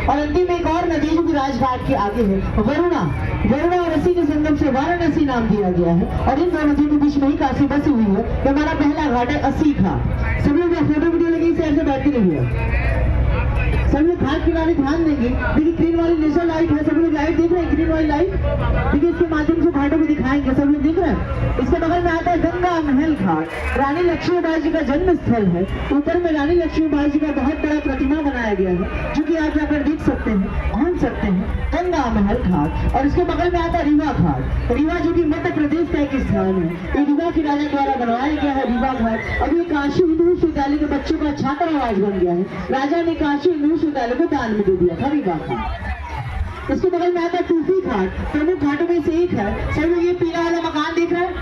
और अंतिम में एक और नदी जो कि राजघाट के आगे है, वरुणा। वरुणा और रसी के संगम से वाराणसी नाम दिया गया है। और इन दो नदियों के बीच में ही काशी बसी हुई है। तो हमारा पहला घाट है अस्सी घाट। सभी लोग फोटो वीडियो लगी इसे ऐसे बैठते रहिए। सभी लोग घाट किनारे ध्यान देंगे। देखिए ग्रीन वाली नेशनल लाइट है, सभी लोग लाइट देख रहे हैं, ग्रीन वाली लाइट। देखिए इसके माध्यम से घाटों को दिखाएंगे, सब लोग देख रहे हैं। इसके बगल में आता है गंगा महल घाट। रानी लक्ष्मीबाई जी का जन्म स्थल है। ऊपर में रानी लक्ष्मीबाई जी का बहुत बड़ा प्रतिमा बनाया गया है, जो कि आप जाकर देख सकते हैं, घूम सकते हैं। गंगा महल घाट। और इसके बगल में आता है रीवा घाट। रीवा जो कि मध्य प्रदेश का एक स्थान है। ये रीवा के राजा द्वारा बनवाया गया है रीवा घाट। अब ये काशी हिंदू विश्वविद्यालय के बच्चों का छात्रावास बन गया है। राजा ने काशी हिंदू विश्वविद्यालय को दान में दे दिया था रीवा घाट। इसके बगल में आता है तुलसी घाट। प्रमुख घाटों में से एक है। सब लोग ये पीला वाला मकान देख रहे हैं,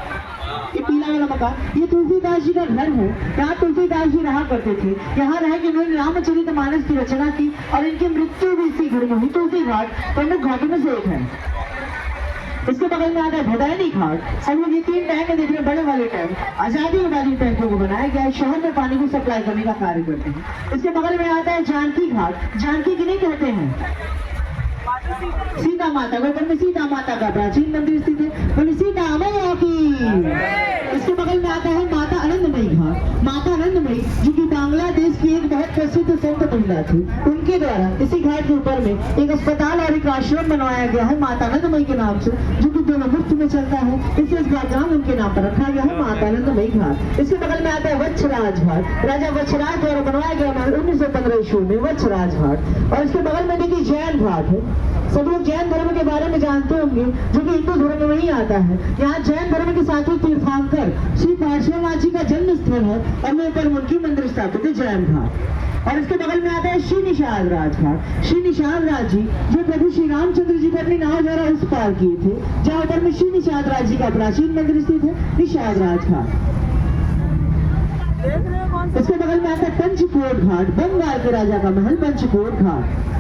ये पीला वाला मकान, ये तुलसीदास जी का घर है। यहाँ तुलसीदास जी रहा करते थे। यहाँ रह के उन्होंने रामचरितमानस की रचना की और इनकी मृत्यु भी इसी घर में हुई। तुलसी घाट प्रमुख घाटों में से एक है। इसके बगल में आता है भदैनी घाट। सब लोग ये 3 टैंक देख रहे हैं, बड़े वाले टैंक, आजादी के बाद इन टैंकों को बनाया गया है। शहर में पानी को सप्लाई करने का कार्य करते हैं। इसके बगल में आता है जानकी घाट। जानकी किन्हें कहते हैं? सीता माता। ऊपर में सीता माता का प्राचीन मंदिर स्थित है। बोले सीता मैया की। इसके बगल में आता है माता आनंदमयी घाट। माता आनंदमयी जो कि बांग्लादेश की एक बहुत प्रसिद्ध संत महिला थी, उनके द्वारा इसी घाट के ऊपर में एक अस्पताल और एक आश्रम बनवाया गया है माता आनंदमयी के नाम से, जो कि दोनों मुफ्त में चलता है। इसलिए इस घाट का नाम उनके नाम पर रखा गया है, माता आनंदमयी घाट। इसके बगल में आता है वच्छराज घाट। राजा वच्छराज द्वारा बनवाया गया 1915 ईस्वी में वच्छराज घाट। और इसके बगल में देखिए जैन घाट है। सब लोग जैन धर्म के बारे में जानते होंगे, जो कि हिंदू धर्म में ही आता है। यहाँ जैन धर्म के साथ ही तीर्थंकर श्री पार्श्वनाथ जी का जन्म स्थल है और वहीं पर उनकी मंदिर स्थापित है, जैन घाट। और इसके बगल में आता है श्री निषाद राज घाट। श्री निषाद राज जी जो प्रभु श्री रामचंद्र जी को अपनी नाव द्वारा उस पार किए थे, जहाँ ऊपर में श्री निषाद राज जी का प्राचीन मंदिर स्थित है, निषाद राज घाट। इसके बगल में आता है पंचकोट घाट। बंगाल के राजा का महल पंचकोट घाट।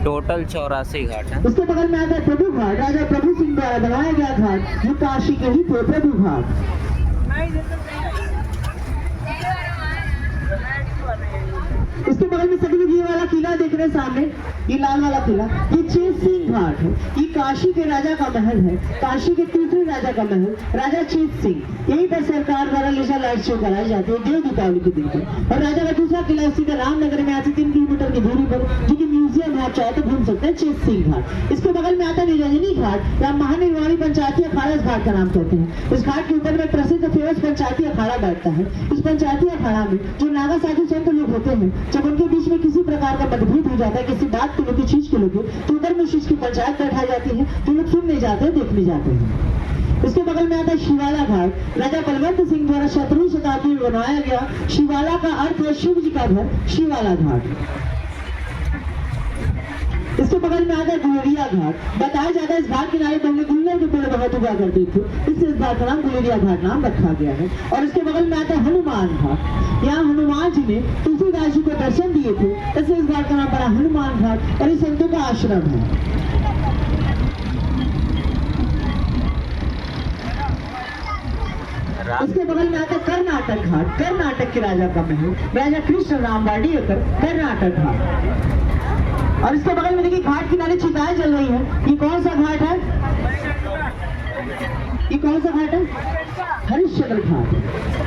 टोटल 84 घाट है। उसके बगल में आता है प्रभु घाट। राजा प्रभु सिंह द्वारा बनाया गया घाट, जो काशी के ही थे, प्रभु घाट। इसके बगल में सभी लोग ये वाला किला देख रहे हैं सामने, ये लाल वाला किला, ये चेत सिंह घाट है। ये काशी के राजा का महल है, काशी के तीसरे राजा का महल, राजा चेत सिंह। यहीं पर सरकार द्वारा लेजर लाइट शो कराई जाती है देव दीपावली के दिन पर। और राजा का दूसरा किला सीधा रामनगर में आज 3 किलोमीटर की दूरी पर, जो कि म्यूजियम है, आप चाहे तो घूम सकते हैं, चेत सिंह घाट। इसके बगल में आता है निरंजनी घाट, या महानिर्वाणी पंचायती अखाड़ा इस घाट का नाम कहते हैं। इस घाट के ऊपर में प्रसिद्ध फेमस पंचायती अखाड़ा बैठता है। इस पंचायती अखाड़ा में जो नागा साधु संत लोग होते हैं, जब उनके बीच में किसी प्रकार का मतभेद हो जाता है, किसी बात को लेकर, चीज को लेकर, तो उधर में चीज की पंचायत बैठाई जाती है, तो लोग सुनने जाते हैं, देखने जाते हैं। इसके बगल में आता है शिवाला घाट। राजा बलवंत सिंह द्वारा 17वीं शताब्दी में बनवाया गया। शिवाला का अर्थ है शिव जी का घर, शिवाला घाट। इसके बगल में आता है गुलेरिया घाट। बताया जाता है इस घाट किनारे पहले गुल्लर के पेड़ बहुत उगा करते थे, इससे इस घाट का नाम गुलेरिया घाट नाम रखा गया है। और इसके बगल में आता है हनुमान घाट। यहाँ हनुमान जी ने तुलसीदास जी को दर्शन दिए थे, इसलिए इस घाट का नाम पड़ा हनुमान घाट। और इस संतों का आश्रम है। इसके बगल में आता है कर्नाटक घाट। कर्नाटक के राजा का महल, राजा कृष्ण राम वाडियकर, कर्नाटक घाट। और इसके बगल में देखिए घाट किनारे चिताएं जल रही है। ये कौन सा घाट है? ये कौन सा घाट है? हरिश्चंद्र घाट।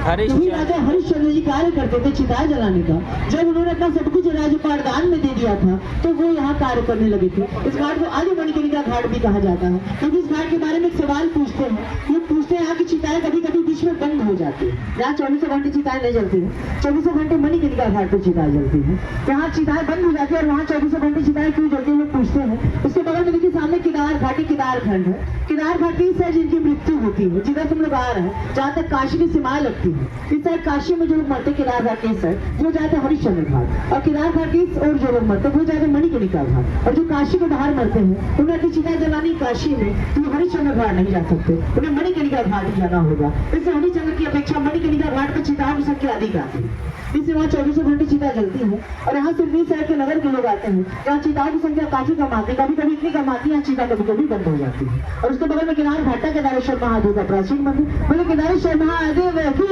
राजा हरिश्चंद्र जी कार्य करते थे चिताएं जलाने का। जब उन्होंने अपना सब कुछ राज्यपाल दान में दे दिया था, तो वो यहाँ कार्य करने लगे थे। इस घाट को आदि मणिकर्णिका घाट भी कहा जाता है, क्योंकि इस घाट के बारे में एक सवाल पूछते हैं। ये पूछते हैं यहाँ की चिताएं कभी कभी बीच में बंद हो जाती है। यहाँ 24 घंटे चिताएं नहीं जलती है, 24 घंटे मणिकर्णिका घाट पर चिताएं जलती है। यहाँ चिताएं बंद हो जाती है और वहाँ 24 घंटे चिताएं क्यों जलती है, लोग पूछते हैं। उसके बगल में देखिए सामने केदार घाटी, केदार खंड है। केदार घाटी इस साइड जिनकी मृत्यु होती है, जिधर तुम लोग आ रहे हैं, जहाँ तक काशी की सीमाएं लगती है, इस साइड काशी में जो लोग मरते केदार घाट के इस साइड, वो जाते हरिश्चंद्र घाट। और केदार घाट के इस और जो लोग मरते वो जाते मणिकर्णिका घाट। और जो काशी के बाहर मरते हैं, उन्हें अपनी चिता जलानी काशी में, तो हरिश्चंद्र घाट नहीं जा सकते, उन्हें मणिकर्णिका घाट ही जाना होगा। इससे हरिश्चंद्र की अपेक्षा मणिकर्णिका घाट पर चिताओं की संख्या अधिक आती है, इससे वहाँ 24 घंटे चिता जलती है। और यहाँ सिर्फ इस साइड के नगर के लोग आते हैं, जहाँ चिताओं की संख्या काफी कम आती है, कभी कभी इतनी कम आती है चिता कभी कभी बंद हो जाती है। और उसके बगल में केदार घाटा केदारेश्वर महादेव का प्राचीन मंदिर। बोले केदारेश्वर महादेव की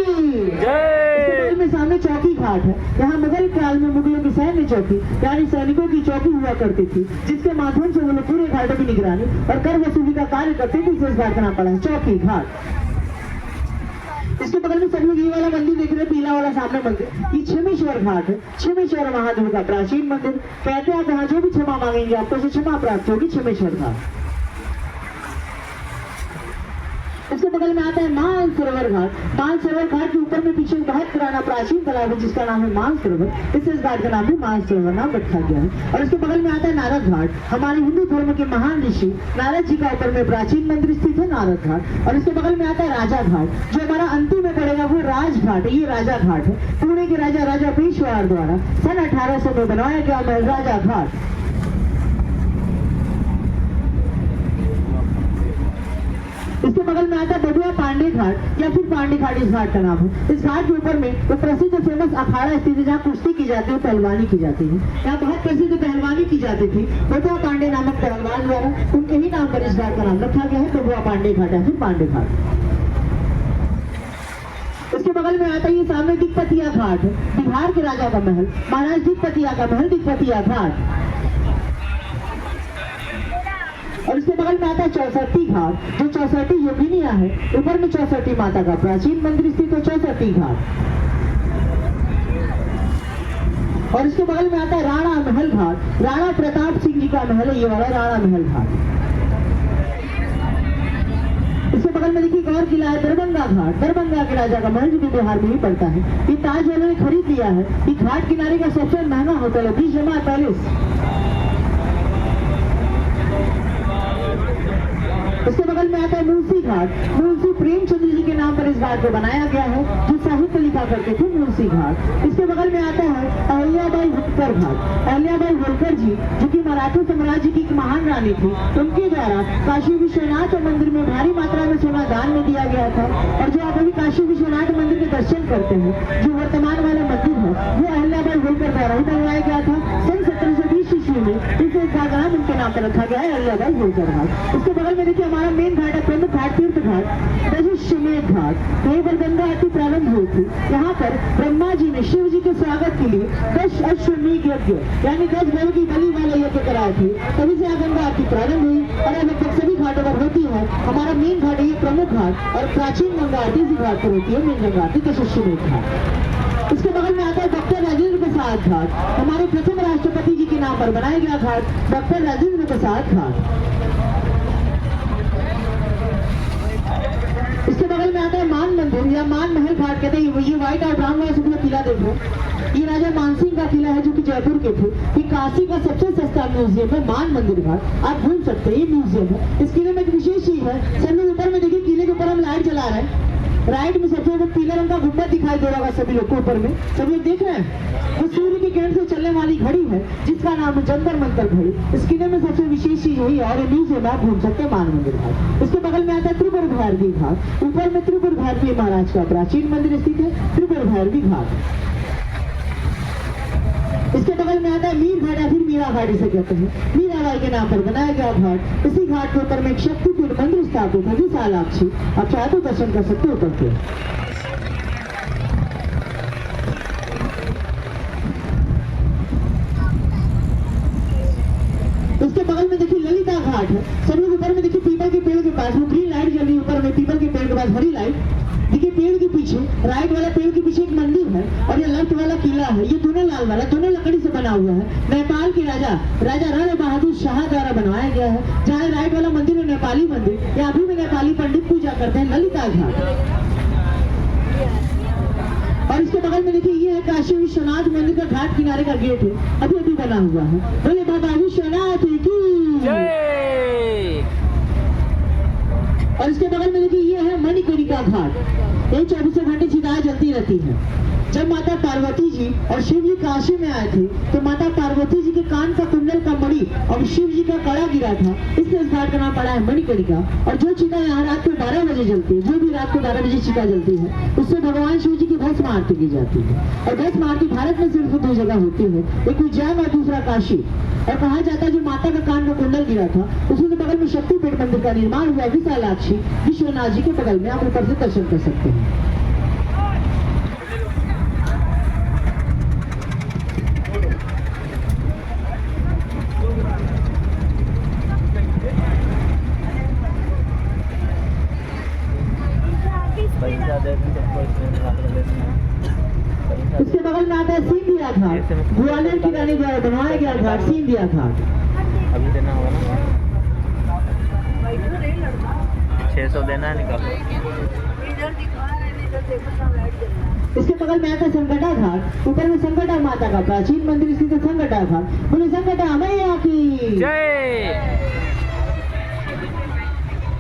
जय। में सामने चौकी घाट है। यहाँ मुगल काल में मुगलों की सैन्य चौकी यानी सैनिकों की चौकी हुआ करती थी, जिसके माध्यम से वो लोग पूरे घाटों की निगरानी और कर वसूली का कार्य करते थे। इस घाट का नाम पड़ा है चौकी घाट। इसके बगल में सब लोग ये वाला मंदिर देख रहे हैं, पीला वाला सामने मंदिर, ये छिमेश्वर घाट है। छिमेश्वर महादेव का प्राचीन मंदिर। कहते हैं आप यहाँ जो भी क्षमा मांगेंगे आपको उसे क्षमा प्राप्त होगी। छिमेश्वर घाट। इसके बगल में आता है मानसरोवर घाट। मानसरोवर घाट के ऊपर में पीछे बहुत पुराना प्राचीन तालाब है जिसका नाम है मानसरोवर। इस घाट का नाम भी मानसरोवर नाम रखा गया है। और इसके बगल में आता है नारद घाट। हमारे हिंदू धर्म के महान ऋषि नारद जी का ऊपर में प्राचीन मंदिर स्थित है नारद घाट। और इसके बगल में आता है राजा घाट। जो हमारा अंतिम में पड़ेगा वो राजघाट है। ये राजा घाट है। पुणे के राजा पेशवार द्वारा सन 1800 में बनवाया गया महल राजा घाट। इसके बगल में आता है बबुआ पांडे घाट या फिर पांडे घाट इस घाट का नाम है। इस घाट के ऊपर में तो प्रसिद्ध फेमस अखाड़ा स्थित है जहाँ कुश्ती की जाती है, पहलवानी की जाती है। यहाँ बहुत प्रसिद्ध पहलवानी की जाती थी। बबुआ पांडे नामक पहलवान द्वारा उनके ही नाम पर इस घाट का नाम रखा गया है बबुआ पांडे घाट या फिर पांडे घाट। इसके बगल में आता है ये सामने दिग्पतिया घाट है। बिहार के राजा का महल महाराज दिग्पतिया का महल दिग्पतिया घाट। और इसके बगल में आता है चौसठी घाट। जो चौसठी योगिनिया है ऊपर में चौसठी माता का प्राचीन मंदिर स्थित है चौसठी घाट। और इसके बगल में आता है राणा महल घाट। राणा प्रताप सिंह जी का महल है ये वाला राणा महल घाट। इसके बगल में देखिए एक और किला है दरभंगा घाट। दरभंगा के राजा का महल जो कि बिहार में ही पड़ता है। ये ताज वालों ने खरीद लिया है। ये घाट किनारे का सबसे महंगा होटल है बीच जमा पैलेस। इसके बगल में आता है मूलसी घाट। मूलसी प्रेमचंद्र जी के नाम पर इस घाट को बनाया गया है जो साहित्य लिखा करते थे मूलसी घाट। इसके बगल में आता है अहिल्याबाई होलकर घाट। अहिल्याबाई होलकर जी जो कि मराठा साम्राज्य की एक महान रानी थी, उनके द्वारा काशी विश्वनाथ मंदिर में भारी मात्रा में सोना दान में दिया गया था। और जो आप अभी काशी विश्वनाथ मंदिर के दर्शन करते हैं जो वर्तमान वाला मंदिर है वो अहिल्याबाई होलकर द्वारा ही बनवाया गया था। सन 1720 ईस्वी में इस घाट का नाम उनके नाम पर रखा गया है अहिल्याबाई होलकर घाट। इसके बगल में देखिए हमारा मेन घाट है प्रमुख घाट तीर्थ घाट दशाश्वमेध घाट। कहीं पर गंगा आरती प्रारंभ हुई थी। यहाँ पर ब्रह्मा जी ने शिव जी के स्वागत के लिए 10 अश्वमेध यज्ञ यानी 10 बैल की बलि वाले यज्ञ कराए थे। तभी से यहाँ गंगा आरती प्रारंभ हुई और लगभग सभी घाटों पर होती है। हमारा मेन घाट है ये प्रमुख घाट और प्राचीन गंगा आरती इसी घाट पर होती है मेन गंगा आरती दशाश्वमेध घाट। इसके बगल में आता है डॉक्टर राजेंद्र प्रसाद घाट। हमारे प्रथम राष्ट्रपति जी के नाम पर बनाया गया घाट डॉक्टर राजेंद्र प्रसाद घाट। इसके बगल में आता है मान मंदिर या मान महल घाट कहते हैं। ये व्हाइट और ब्राउन वाला शुक्ला किला देखो, ये राजा मानसिंह का किला है जो कि जयपुर के थे। ये काशी का सबसे सस्ता म्यूजियम है मान मंदिर घाट। आप घूम सकते हैं, ये म्यूजियम है। इस किले में एक विशेष चीज है, सर लोग ऊपर में देखिए किले के ऊपर हम लाइट जला रहे हैं। राइट में सबसे ऊपर पीले रंग का गुंबद दिखाई दे रहा होगा सभी लोग को ऊपर में, सभी लोग देख रहे हैं। वो सूर्य की किरण से चलने वाली घड़ी है जिसका नाम है जंतर मंतर घड़ी। इस किले में सबसे विशेष चीज यही है और म्यूजियम आप घूम सकते हैं मान मंदिर घाट। इसके बगल में आता है त्रिपुर भैरवी घाट। ऊपर में त्रिपुर भैरवी महाराज का प्राचीन मंदिर स्थित है त्रिपुर भैरवी घाट। इसके बगल में आता है मीर घाट या फिर मीरा घाट इसे कहते हैं। मीराबाई के नाम पर बनाया गया घाट। इसी घाट के ऊपर में एक शक्तिपीठ मंदिर स्थापित है विशालाक्षी। आप चाहे तो दर्शन कर सकते हो ऊपर से। इसके बगल में देखिए ललिता घाट है। सब लोग ऊपर में देखिए पीपल के पेड़ के पास वो ग्रीन लाइट जल रही है ऊपर में, पीपल के पेड़ के पास हरी लाइट। देखिए पेड़ के पीछे राइट वाला पेड़ के पीछे एक मंदिर है और ये लेफ्ट वाला किला है। ये दोनों लाल वाला दोनों लकड़ी से बना हुआ है। नेपाल के राजा रण बहादुर शाह द्वारा बनवाया गया है। जहाँ राइट वाला मंदिर है नेपाली मंदिर, यहाँ अभी भी नेपाली पंडित पूजा करते हैं ललिता घाट। और इसके बगल में देखिए ये है काशी विश्वनाथ मंदिर का घाट किनारे का गेट है, अभी अभी बना हुआ है। बोले बाबा विश्वनाथ की जय। और इसके बगल में देखिए ये है मणिकर्णिका घाट। ये 24 घंटे चिताएं जलती रहती है। जब माता पार्वती जी और शिव जी काशी में आए थे तो माता पार्वती जी के कान का कुंडल का मणि और शिव जी का कड़ा गिरा था, इसलिए इस घाट का नाम पड़ा है मणिकर्णिका। और जो चिता यहाँ रात को 12 बजे जलती है, जो भी रात को 12 बजे चिता जलती है, उससे भगवान शिव जी की भस्म आरती की जाती है। और भस्म आरती भारत में सिर्फ 2 जगह होती है, एक उज्जैन और दूसरा काशी। और कहा जाता है जो माता का कान का कुंडल गिरा था उसी के बगल में शक्तिपीठ मंदिर का निर्माण हुआ विशालाक्षी विश्वनाथ जी के बगल में, आप ऊपर से दर्शन कर सकते हैं। इसके बगल में आता है सिंधिया घाट, ग्वालियर की रानी द्वारा बनवाया गया घाट सिंधिया घाट। अभी देना होगा ना, 600 देना है, निकालो। इसके बगल में आता है संकटा घाट, ऊपर में संकटा माता का प्राचीन मंदिर स्थित है संकटा घाट। बोले संकटा मैया की जय।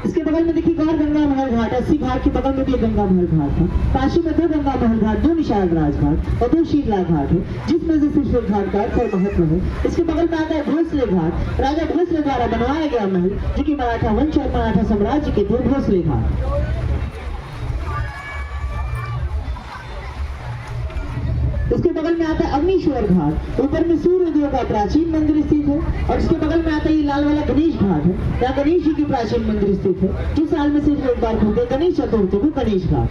इसके बगल में देखिए गौर गंगा महल घाट, 80 घाट के बगल में भी गंगा महल घाट है। काशी में 2 गंगा महल घाट, 2 निषाद राज घाट और 2 शीतला घाट है, जिसमें से सिर्फ एक घाट का अक्सर महत्व है। इसके बगल में आता है भोसले घाट, राजा भोसले द्वारा बनवाया गया महल, जो कि मराठा वंश और मराठा साम्राज्य के थे। भोसले घाट इसके बगल में आता है अग्निश्वर घाट, ऊपर में सूर्य देव का प्राचीन मंदिर स्थित है। और इसके बगल में आता है ये लाल वाला गणेश घाट है, यहाँ गणेश जी की प्राचीन मंदिर स्थित है, जो साल में सिर्फ एक बार खुलते गणेश चतुर्थी को गणेश घाट।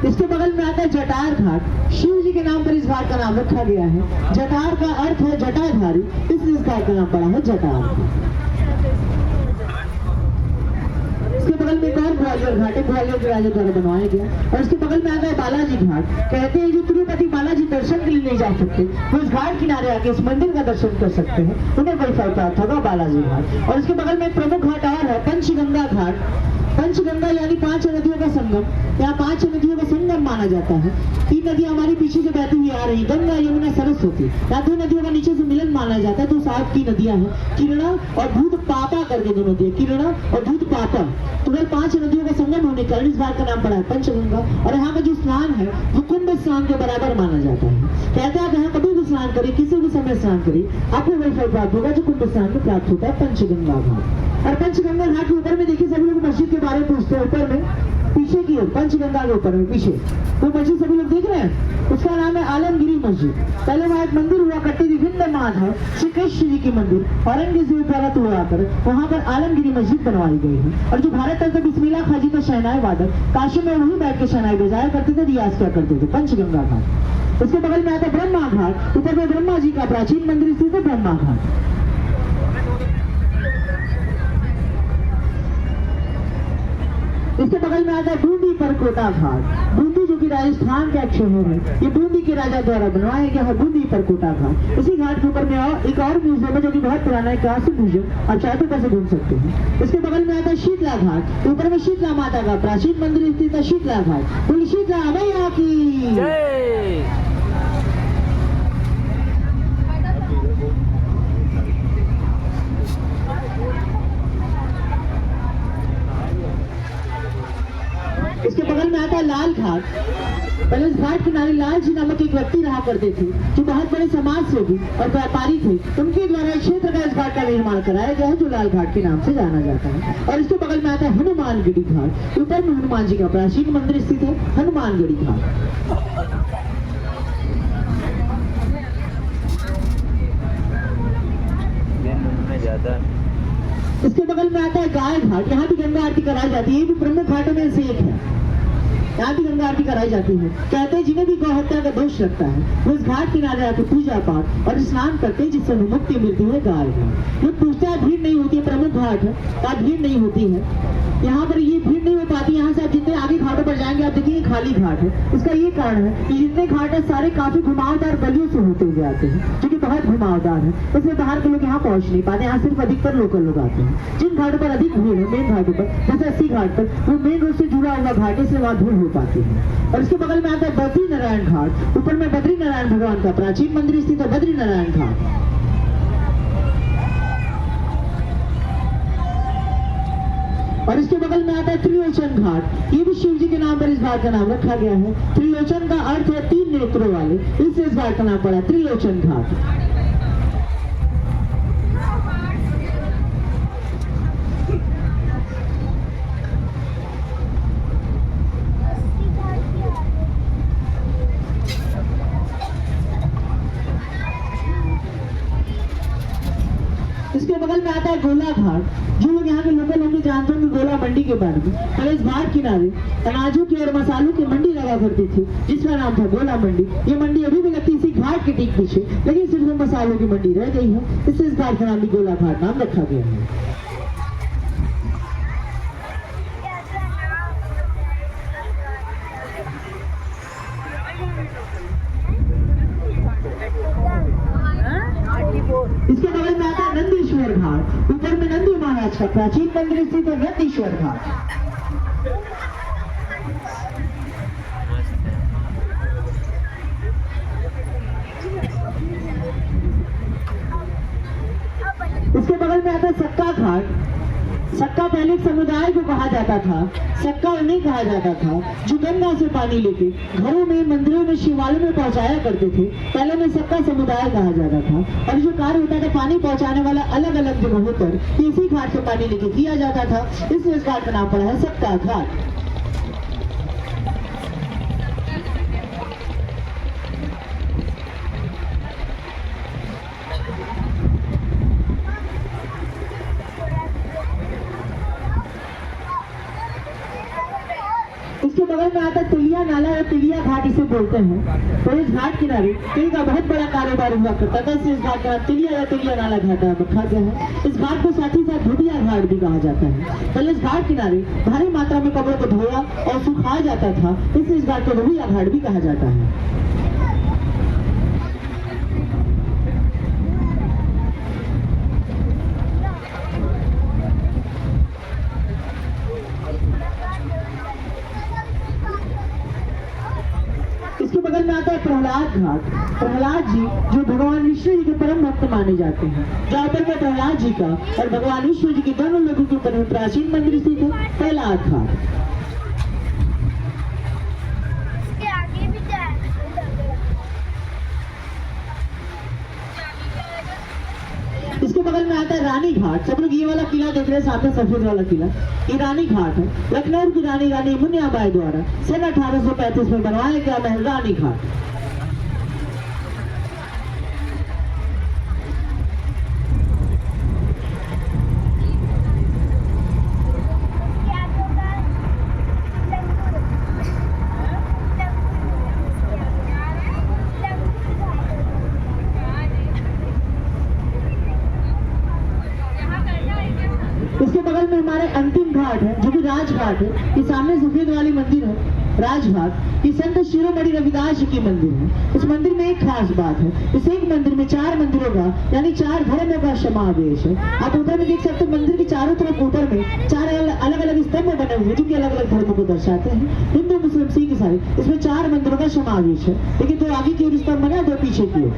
इसके बगल में आता है जटार घाट, शिव जी के नाम पर इस घाट का नाम रखा गया है। जटार का अर्थ है जटाधारी, इसलिए इस घाट का नाम पड़ा है जटार। इसके बगल में एक और ग्वालियर घाट है, ग्वालियर के राजा द्वारा बनवाया गया। और इसके बगल में आता है बालाजी घाट, कहते हैं जो तिरुपति बालाजी दर्शन के लिए नहीं जा सकते वो इस घाट किनारे आके इस मंदिर का दर्शन कर सकते हैं, उन्हें वाईफाई प्राप्त होगा बालाजी घाट। और इसके बगल में एक प्रमुख घाट और है पंचगंगा घाट। पंचगंगा यानी 5 नदियों का संगम, यहाँ 5 नदियों का संगम माना जाता है। 3 नदियां हमारी पीछे से बहती हुई आ रही, गंगा यमुना सरस्वती। यहाँ 2 नदियों का नीचे से मिलन माना जाता है, 2 साथ की नदियां हैं, किरणा और भूत पापा करके 2 नदियां, किरणा और भूत पापा। टोटल 5 नदियों का संगम होने के कारण इस घाट का नाम पड़ा है पंचगंगा। और यहाँ का जो स्नान है वो कुंभ स्नान के बराबर माना जाता है। कहते हैं आप यहाँ कभी भी स्नान करिए, किसी भी समय स्नान करिए, आपको वही फल प्राप्त होगा जो कुंभ स्नान में प्राप्त होता है, पंचगंगा घाट। और पंचगंगा घाट के ऊपर में देखिए सभी लोग मस्जिद के बारे में पूछते हैं, ऊपर में पीछे की ओर पंचगंगा के ऊपर में पीछे वो मस्जिद सभी लोग देख रहे हैं, उसका नाम है आलमगिरी मस्जिद। पहले वहाँ एक मंदिर हुआ करती थी विंध्यमान है, श्री कृष्ण जी की मंदिर, औरंगजेब द्वारा तोड़ाकर वहाँ पर आलमगिरी मस्जिद बनवाई गई है। और जो भारत तक बिस्मिल्लाह खाजी का शहनाई वादक काशी में वही बैठ के शहनाई बजाया करते थे, रियाज किया करते थे। पंचगंगा घाट उसके बगल में आता है ब्रह्मा घाट, ऊपर में ब्रह्मा जी का प्राचीन मंदिर स्थित है ब्रह्मा घाट। इसके बगल में आता है बूंदी परकोटा घाट, बूंदी जो कि राजस्थान का एक शहर है, ये बूंदी के राजा द्वारा बनवाया गया है बूंदी परकोटा घाट। इसी घाट के ऊपर में एक और म्यूजियम है जो कि बहुत पुराना है, काशी म्यूजियम, आप चाहे तो कैसे घूम सकते हैं। इसके बगल में आता है शीतला घाट, ऊपर में शीतला माता का प्राचीन मंदिर स्थित है शीतला घाट। बोली शीतला मैया की जय। इसके बगल में आता है लाल घाट। पहले इस घाट किनारे लाल जी नामक एक व्यक्ति रहा करते थे जो बहुत बड़े समाज सेवी और व्यापारी थे, उनके द्वारा एक क्षेत्र का इस घाट का निर्माण कराया गया है जो लाल घाट के नाम से जाना जाता है। और इसके बगल में आता है हनुमानगढ़ी घाट, ऊपर में हनुमान जी का प्राचीन मंदिर स्थित है हनुमानगढ़ी घाट। इसके बगल में आता है गाय घाट, यहाँ भी गंगा आरती कराई जाती है, ये भी प्रमुख घाटों में से एक है, यहाँ भी गंगा आरती कराई जाती है। कहते हैं जिन्हें भी गौ हत्या का दोष लगता है वो इस घाट किनारे आकर पूजा पाठ और स्नान करते हैं, जिससे मुक्ति मिलती है। गाय घाट ये पूछता है भीड़ नहीं होती है, प्रमुख घाट है, भीड़ नहीं होती है। यहाँ पर ये भीड़ नहीं हो पाती। यहाँ से आप जितने आगे घाटों पर जाएंगे आप देखिए खाली घाट है। इसका ये कारण है कि जितने घाट है सारे काफी घुमावदार गलियों से होते हुए आते हैं, जो कि बहुत घुमावदार है, इसलिए बाहर के लोग यहाँ पहुंच नहीं पाते। यहाँ सिर्फ अधिकतर लोकल लोग आते हैं। जिन घाटों पर अधिक भीड़ है, मेन घाटों पर, जैसे 80 घाट पर, वो मेन रोड से जुड़ा हुआ घाट है, इसलिए वहाँ भीड़ हो पाती है। और इसके बगल में आता है बद्री नारायण घाट। ऊपर में बद्री नारायण भगवान का प्राचीन मंदिर स्थित है, बद्री नारायण घाट। और इसके बगल में आता है त्रिलोचन घाट। ये भी शिव जी के नाम पर इस घाट का नाम रखा गया है। त्रिलोचन का अर्थ है 3 नेत्रों वाले, इससे इस घाट का नाम पड़ा त्रिलोचन घाट। इसके बगल में आता है गोला घाट। जो लोग यहाँ के लोकल होंगे जानते होंगे गोला मंडी के बारे में। पहले इस घाट किनारे अनाजों की और मसालों की मंडी लगा करती थी, जिसका नाम था गोला मंडी। ये मंडी अभी भी लगती है इसी घाट के ठीक पीछे, लेकिन सिर्फ मसालों की मंडी रह गई है, इससे इस घाट का नाम भी गोला घाट नाम रखा गया है। इसके बगल में आता है नंदीश्वर घाट। ऊपर में नंदी महाराज का प्राचीन मंदिर स्थित है, नंदीश्वर घाट। इसके बगल में आता है सक्का घाट। सक्का पहले एक समुदाय को कहा जाता था, सक्का उन्हें कहा जाता था जो गंगा से पानी लेके घरों में, मंदिरों में, शिवालयों में पहुंचाया करते थे। पहले में सक्का समुदाय कहा जाता था। और जो कार्य होता था पानी पहुंचाने वाला अलग अलग जगहों पर इसी घाट से पानी लेके किया जाता था, इसलिए इस घाट का नाम पड़ा है सक्का घाट। इसके बगल में आता है तिलिया नाला या तिलिया घाट इसे बोलते हैं। तो इस घाट किनारे तिल का बहुत बड़ा कारोबार हुआ करता था, इसलिए इस घाट का तिलिया या तिलिया नाला घाट रखा गया है। इस घाट को साथ ही साथ धुबिया घाट भी कहा जाता है। पहले इस घाट किनारे भारी मात्रा में कपड़ों को धोया और सुखाया जाता था, इसलिए इस घाट को धुबिया घाट भी कहा जाता है। इसके बगल में आता है प्रहलाद घाट। प्रहलाद जी जो भगवान विष्णु जी के परम भक्त माने जाते हैं, जहाँ पर में प्रहलाद जी का और भगवान विष्णु जी के दोनों लोगों के ऊपर प्राचीन मंदिर स्थित है, प्रहलाद घाट। इसके बगल में आता है रानी घाट। सब लोग ये वाला किला देख रहे हैं सामने, सफेद वाला किला, ये रानी घाट है। लखनऊ की रानी रानी मुनियाबाई द्वारा सन 1835 में बनवाया गया महल रानी घाट। इसके बगल में हमारे अंतिम घाट है जो कि राजघाट है। ये सामने सफेद वाली मंदिर है राजघाट। ये संत शिरोमणि रविदास जी की मंदिर है। इस मंदिर में एक खास बात है, इस एक मंदिर में 4 मंदिरों का यानी 4 धर्मों का समावेश है। आप ऊपर में देख सकते हो मंदिर के चारों तरफ ऊपर में 4 अलग अलग स्तंभ बने हुए जो कि अलग अलग धर्मों को दर्शाते हैं, हिंदू, मुस्लिम, सिख, ईसाई। इसमें 4 मंदिरों का समावेश है, लेकिन 2 आगे की ओर स्तंभ बना, 2 पीछे की ओर।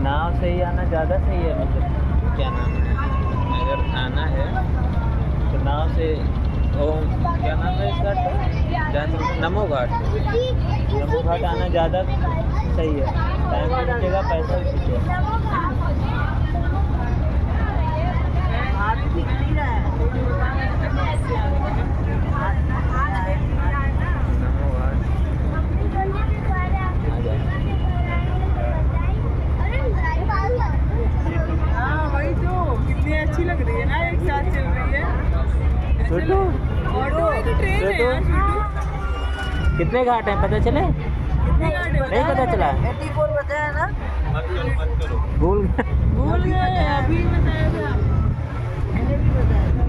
नाव से ही आना ज़्यादा सही है, मतलब क्या नाम है, अगर आना है तो नाव से। क्या नाम है इस घाट का? नमो घाट। नमो घाट आना ज़्यादा सही है, टाइम भी बचेगा, पैसा भी बचेगा। हाँ वही तो, कितनी अच्छी लग रही है ना एक छोटू छोटू कितने घाट हैं पता चले? नहीं पता चला? 84 बताया ना? भूल गए अभी बताया था। मैंने भी बताया था।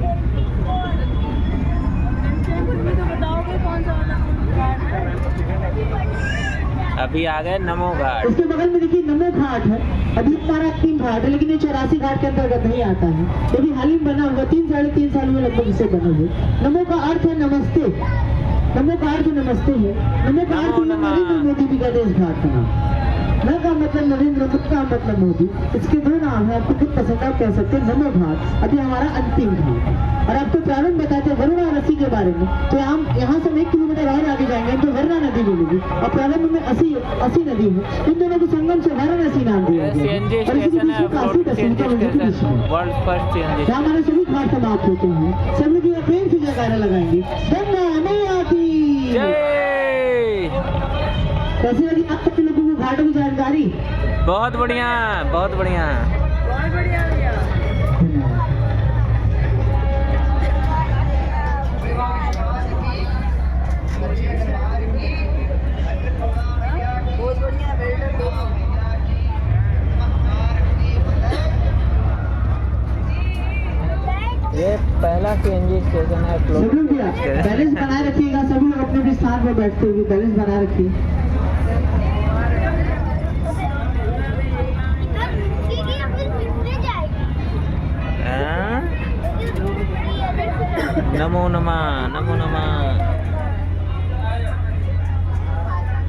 तो बताओगे कौन सा वाला? अभी आ गए नमो घाट। उसके बगल में देखिए नमो घाट है। अभी हमारा 3 घाट है, लेकिन ये 84 घाट के अंतर्गत नहीं आता है। ये भी हाल ही में बना हुआ, 3-3.5 साल में लगभग इसे बना हुआ। नमो का अर्थ है नमस्ते। नमो का अर्थ नमस्ते है। नमो का अर्थ नरेंद्र मोदी भी कहते हैं इस घाट का नाम। न का मतलब नरेंद्र, मुद का मतलब मोदी। इसके 2 नाम है, आपको खुद पसंद आप कह सकते हैं। नमो घाट अभी हमारा अंतिम घाट। और आपको प्रारंभ बताते हैं वरुणा रसी के बारे में। तो हम यहाँ से 1 किलोमीटर और आगे जाएंगे तो वरुणा नदी मिलेगी, और प्रारंभ में असी नदी है। इन दोनों के संगम से वाराणसी नाम दिया गया सीएनजी है। और इसी के स्टेशन बीच है, में काशी का CNG station, world first CNG जहाँ हमारे सभी घाट समाप्त होते हैं। सब लोग ये प्रेम से जयकारा लगाएंगे, गंगा मैया की जय। कैसी लगी आप सब लोगों को घाटों की जानकारी? बहुत बढ़िया, बहुत बढ़िया। बहुत बढ़िया भैया। बहुत बढ़िया, वेल डन दोनों। ये पहला सीएनजी स्टेशन है। सब लोग भैया बैलेंस बनाए रखिएगा, सभी लोग अपने अपने स्थान पर बैठते हुए बैलेंस बनाए रखिए। हाँ? नमो नमः, नमो नमः।